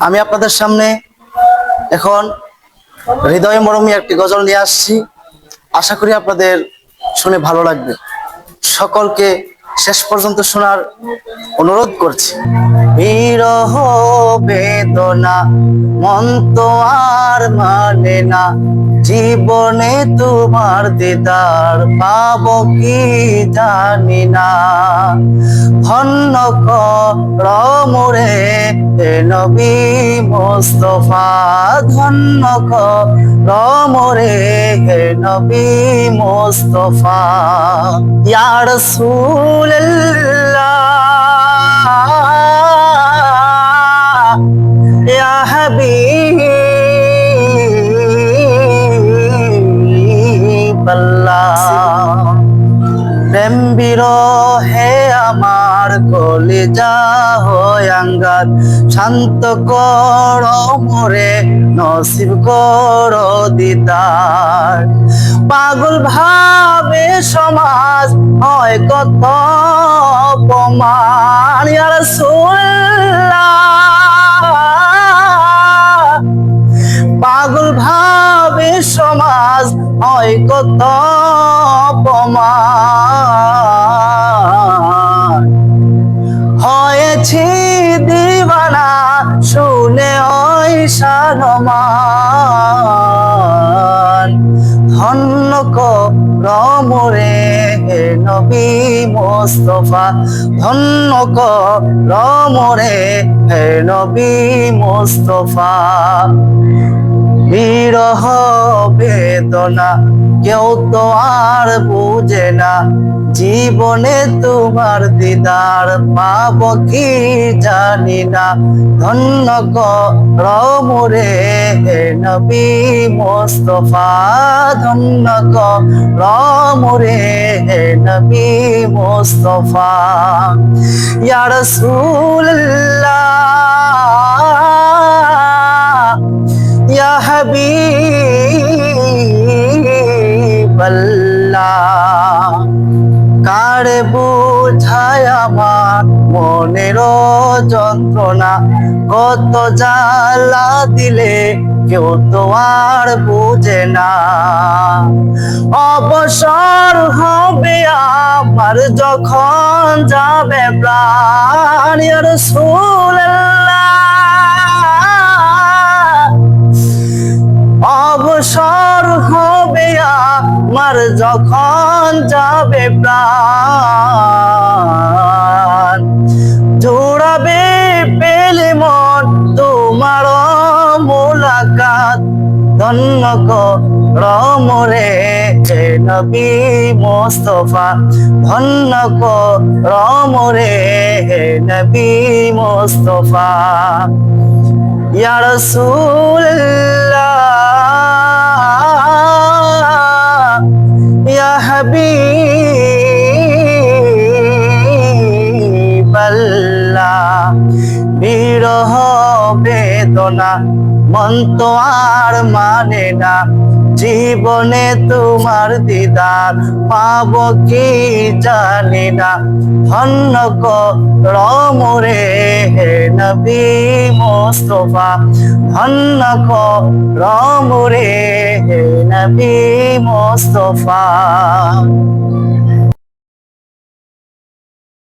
আমি আপনাদের সামনে এখন হৃদয় মরমী একটি গজল নিয়ে আসছি। আশা করি আপনাদের শুনে ভালো লাগবে। সকলকে শেষ পর্যন্ত শোনার অনুরোধ করছি। বিরহ বেদনা মন তো আর মানে না, জীবনে তোমার দিদার পাবো কি জানি না। ধন্য কর মোরে হে নবী মুস্তাফা, ধন্য কর মোরে হে নবী মুস্তাফা। ইয়া রাসূলুল্লাহ ইয়া হাবিবাল্লাহ, প্রেম বিরহে আমার কলিজা হয় আঙ্গার, শান্ত করো মোরে নসিব করো দিদার। পাগল ভাবে সমাজ হয় কত অপমান, ইয়া রাসূলুল্লাহ পাগল ভাবে সমাজ হয় কত অপমান। হয়েছি দিওয়ানা শুনে ওই সারমান, ধন্য কর মোরে হে নবী মুস্তাফা, ধন্য কর মোরে হে নবী মুস্তাফা। বিরহ বেদনা কেউ তো আর বুঝে না, জীবনে তোমার দিদার পাবো কি জানি না। ধন্য কর মোরে হে নবী মুস্তাফা, ধন্য কর মোরে হে নবী মুস্তাফা। ইয়া রাসূলুল্লাহ ইয়া হাবিবাল্লাহ, কারে বুঝায় আমার মনের যন্ত্রণা, কত জ্বালা দিলে কেউ তো আর বুঝে না। অবসর হবে আমার যখন যাবে প্রাণ, ইয়া রাসূলুল্লাহ অবসর হবে আমার যখন যাবে প্রাণ। জোড়াবে পেলে মন তোমার মুলাকাত, ধন্য কর মোরে হে নবী মুস্তাফা, ধন্য কর মোরে হে নবী মুস্তাফা। ইয়া রাসূলুল্লাহ ইয়া হাবিবাল্লাহ, বিরহ বেদনা মন তো আর মানে না, জীবনে তোমার দিদার পাবো কি জানি না। ধন্য কর মোরে হে নবী মুস্তাফা, ধন্য কর মোরে হে নবী মুস্তাফা।